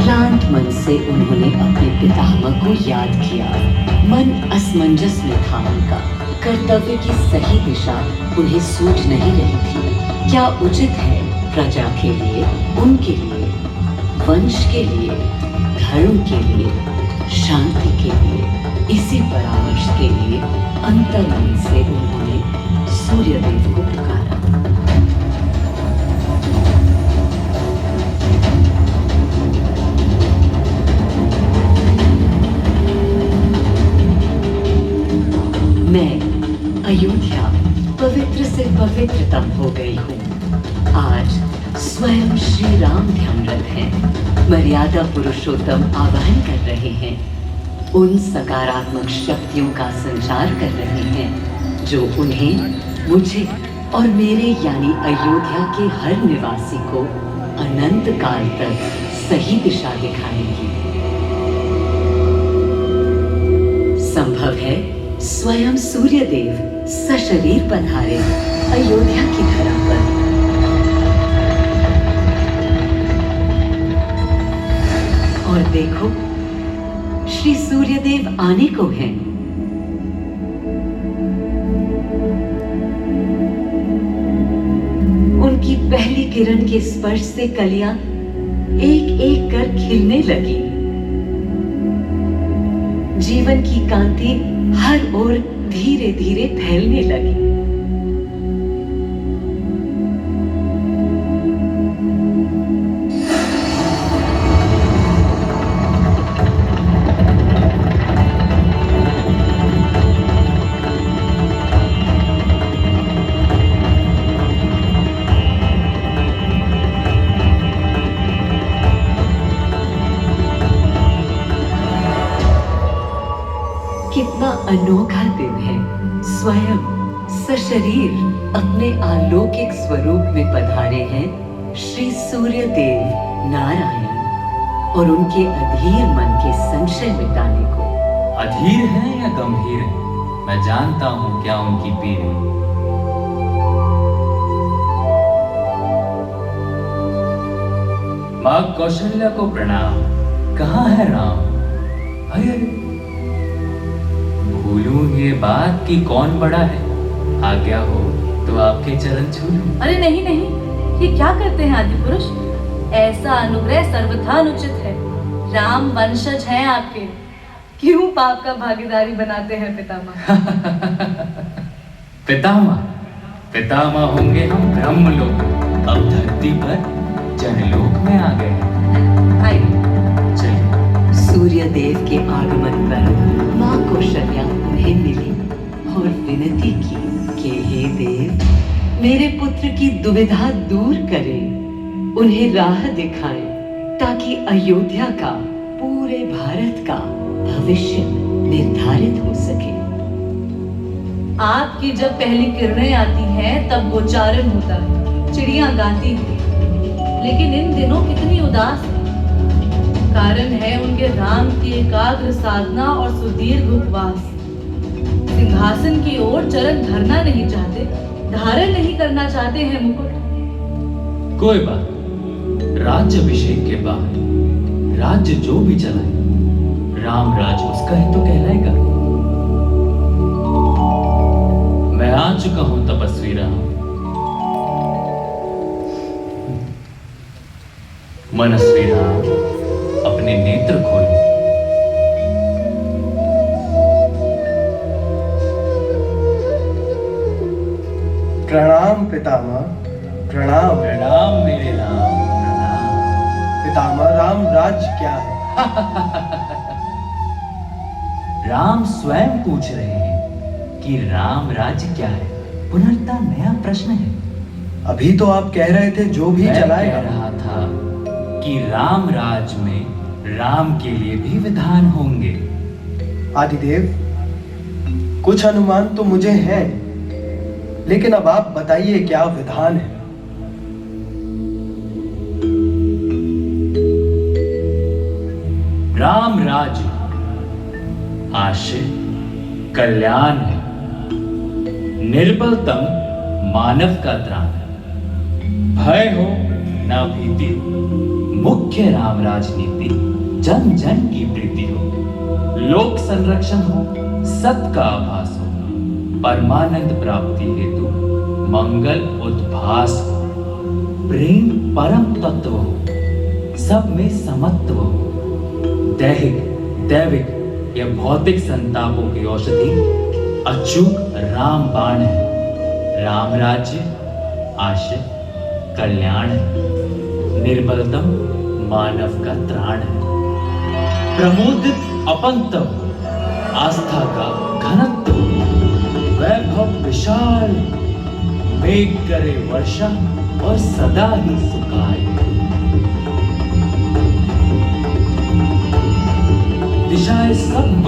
क्लांत मन से उन्होंने अपने पितामह को याद किया। मन असमंजस में था उनका। कर्तव्य की सही दिशा उन्हें सूझ नहीं रही थी। क्या उचित है प्रजा के लिए, उनके लिए, वंश के लिए, धर्म के लिए, शांति के लिए, इसी परामर्श के लिए अंतर्मन से उन्होंने सूर्यदेव को पुकारा। मैं अयोध्या पवित्र से पवित्रतम हो गई हूँ। आज स्वयं श्री राम ध्यानरत हैं, मर्यादा पुरुषोत्तम आवाहन कर रहे हैं, उन सकारात्मक शक्तियों का संचार कर रहे हैं जो उन्हें, मुझे और मेरे यानी अयोध्या के हर निवासी को अनंत काल तक सही दिशा दिखाएंगी। संभव है स्वयं सूर्यदेव सशरीर पधारे अयोध्या की धरा पर। और देखो, श्री सूर्यदेव आने को हैं। उनकी पहली किरण के स्पर्श से कलियां एक एक कर खिलने लगी। जीवन की कांति हर ओर धीरे धीरे फैलने लगी। कितना अनोखा दिन है। स्वयं सशरीर अपने अलौकिक स्वरूप में पधारे हैं श्री सूर्यदेव नारायण, और उनके अधीर मन के संशय मिटाने को। अधीर है या गंभीर है, मैं जानता हूं क्या उनकी पीड़ है। मां कौशल्या को प्रणाम। कहाँ है राम? अरे भूलूं ये बात कि कौन बड़ा है। आज्ञा हो तो आपके चरण छू लूं। अरे नहीं नहीं, ये क्या करते हैं आदि पुरुष? ऐसा अनुग्रह सर्वथा अनुचित है। राम वंशज हैं आपके, क्यों पाप का भागीदारी बनाते हैं पितामह? पितामह पितामह होंगे हम ब्रह्मलोक, अब धरती पर जनलोक में आ गए हैं। आइए चलिए। सूर्यदेव के आगमन पर मां कौशल्या उन्हें मिली और विनती की कि हे देव, मेरे पुत्र की दुविधा दूर करें, उन्हें राह दिखाएं, ताकि अयोध्या का, पूरे भारत का भविष्य निर्धारित हो सके। आपकी जब पहली किरणें आती हैं तब गोचारण होता है, चिड़ियां गाती हैं, लेकिन इन दिनों कितनी उदास है। कारण है उनके राम की एकाग्र साधना और सुदीर्घ उपवास। सिंहासन की ओर चरण धरना नहीं चाहते, धारण नहीं करना चाहते हैं मुकुट। कोई बात, राज्य अभिषेक के बाद राज्य जो भी चलाए, राम राज उसका ही तो कहलाएगा। मैं आ चुका हूं तपस्वी राम। मनस्वी राम, अपने नेत्र खोलो। प्रणाम पितामह, प्रणाम। प्रणाम मेरे राम, प्रणाम। पितामह, राम राज्य क्या है? राम स्वयं पूछ रहे हैं कि राम राज्य क्या है। पुनर्ता नया प्रश्न है। अभी तो आप कह रहे थे जो भी मैं चलाएगा। कह रहा था कि राम राज में राम के लिए भी विधान होंगे। आदिदेव, कुछ अनुमान तो मुझे है, लेकिन अब आप बताइए क्या विधान है? राम राज्य आशय कल्याण है, निर्बलतम मानव का त्राण है। भय हो ना भीति, मुख्य राम राजनीति जन जन की प्रीति हो, लोक संरक्षण हो, सत का आभास हो, परमानंद प्राप्ति हेतु मंगल उद्भास हो, प्रेम परम तत्व हो, सब में समत्व हो, दैहिक दैविक या भौतिक संतापों की औषधि अचूक राम बाण है। राम राज्य आशय कल्याण है, निर्बलतम मानव का त्राण है। प्रमोदित अपंतव आस्था का घनत्व, वैभव विशाल, मेघ करे वर्षा और सदा ही सुखाए। दिशाएं सब